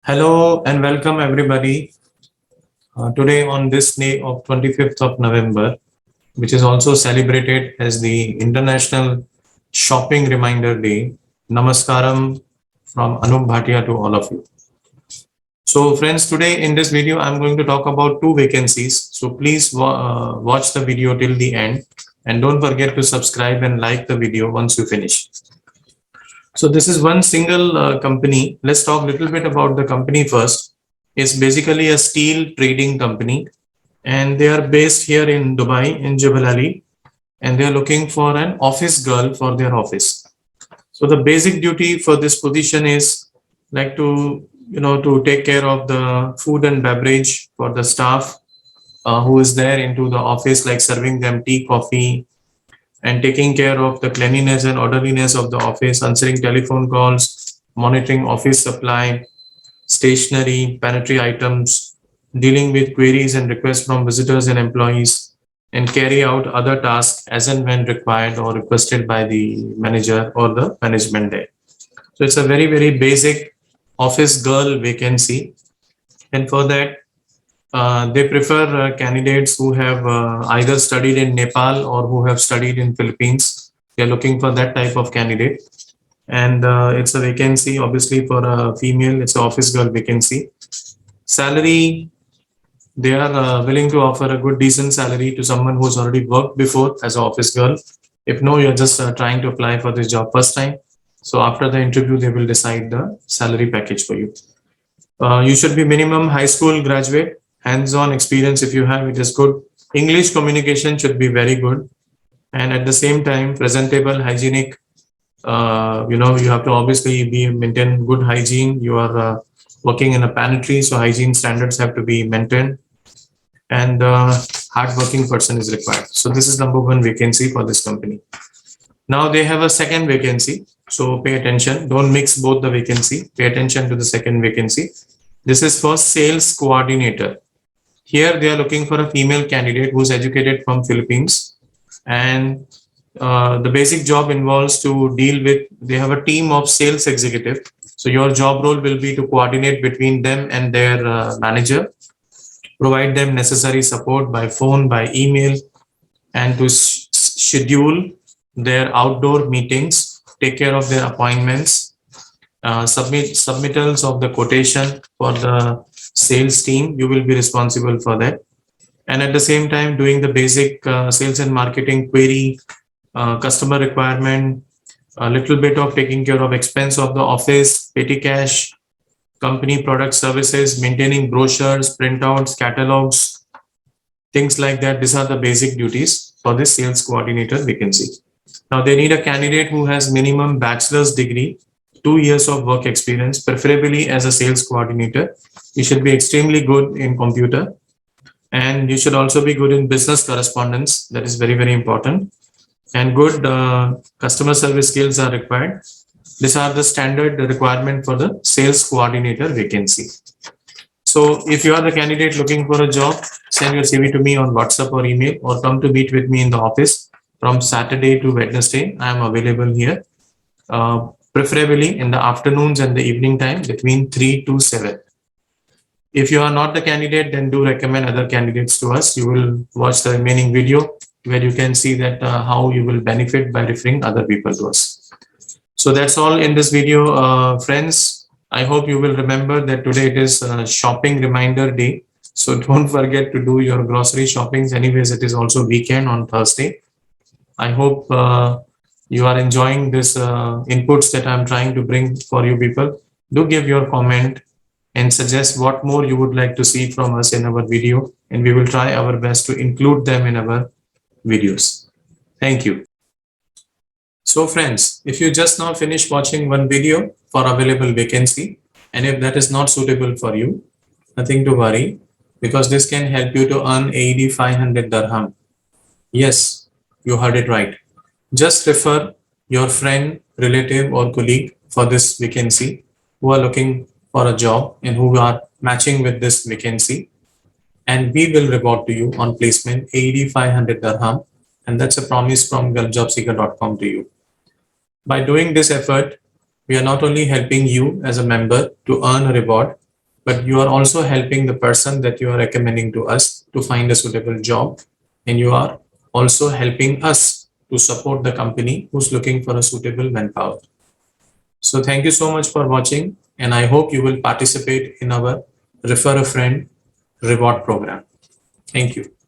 Hello and welcome everybody. Today on this day of 25th of November, which is also celebrated as the International Shopping Reminder Day, Namaskaram from Anup Bhatia to all of you. So friends, today in this video, I'm going to talk about two vacancies. So please watch the video till the end and don't forget to subscribe and like the video once you finish. So this is one single company. Let's talk a little bit about the company first. It's basically a steel trading company and they are based here in Dubai in Jebel Ali, and they are looking for an office girl for their office. So the basic duty for this position is like to take care of the food and beverage for the staff who is there into the office, like serving them tea, coffee, and taking care of the cleanliness and orderliness of the office, answering telephone calls, monitoring office supply, stationery, pantry items, dealing with queries and requests from visitors and employees, and carry out other tasks as and when required or requested by the manager or the management there. So it's a very, very basic office girl vacancy. And for that, they prefer candidates who have either studied in Nepal or who have studied in Philippines. They're looking for that type of candidate. And it's a vacancy, obviously, for a female. It's an office girl vacancy. Salary, they are willing to offer a good, decent salary to someone who's already worked before as an office girl. If no, you're just trying to apply for this job first time. So after the interview, they will decide the salary package for you. You should be minimum high school graduate. Hands-on experience, if you have, it is good. English communication should be very good, and at the same time presentable, hygienic. You have to obviously be maintain good hygiene. You are working in a pantry, so hygiene standards have to be maintained, and hardworking person is required. So this is number one vacancy for this company. Now they have a second vacancy, so pay attention. Don't mix both the vacancy. Pay attention to the second vacancy. This is for sales coordinator. Here they are looking for a female candidate who's educated from Philippines, and the basic job involves to deal with, they have a team of sales executive. So your job role will be to coordinate between them and their manager, provide them necessary support by phone, by email, and to schedule their outdoor meetings, take care of their appointments, submittals of the quotation for the sales team. You will be responsible for that, and at the same time doing the basic sales and marketing query, customer requirement, a little bit of taking care of expense of the office, petty cash, company product services, maintaining brochures, printouts, catalogs, things like that. These are the basic duties for this sales coordinator vacancy. Now they need a candidate who has minimum bachelor's degree, 2 years of work experience, preferably as a sales coordinator. You should be extremely good in computer, and you should also be good in business correspondence. That is very, very important. And good customer service skills are required. These are the standard requirement for the sales coordinator vacancy. So if you are the candidate looking for a job, send your CV to me on WhatsApp or email, or come to meet with me in the office from Saturday to Wednesday. I am available here, preferably in the afternoons and the evening time between 3 to 7. If you are not the candidate, then do recommend other candidates to us. You will watch the remaining video where you can see that how you will benefit by referring other people to us. So that's all in this video, friends. I hope you will remember that today it is shopping reminder day. So don't forget to do your grocery shoppings. Anyways, it is also weekend on Thursday. I hope you are enjoying this inputs that I'm trying to bring for you people. Do give your comment and suggest what more you would like to see from us in our video, and we will try our best to include them in our videos. Thank you. So friends, if you just now finished watching one video for available vacancy, and if that is not suitable for you, nothing to worry, because this can help you to earn AED 500 dirham. Yes, you heard it right. Just refer your friend, relative, or colleague for this vacancy who are looking for a job and who are matching with this vacancy, and we will reward to you on placement AED 500 dirham, and that's a promise from gulfjobseeker.com to you. By doing this effort, we are not only helping you as a member to earn a reward, but you are also helping the person that you are recommending to us to find a suitable job, and you are also helping us to support the company who's looking for a suitable manpower. So thank you so much for watching, and I hope you will participate in our Refer a Friend reward program. Thank you.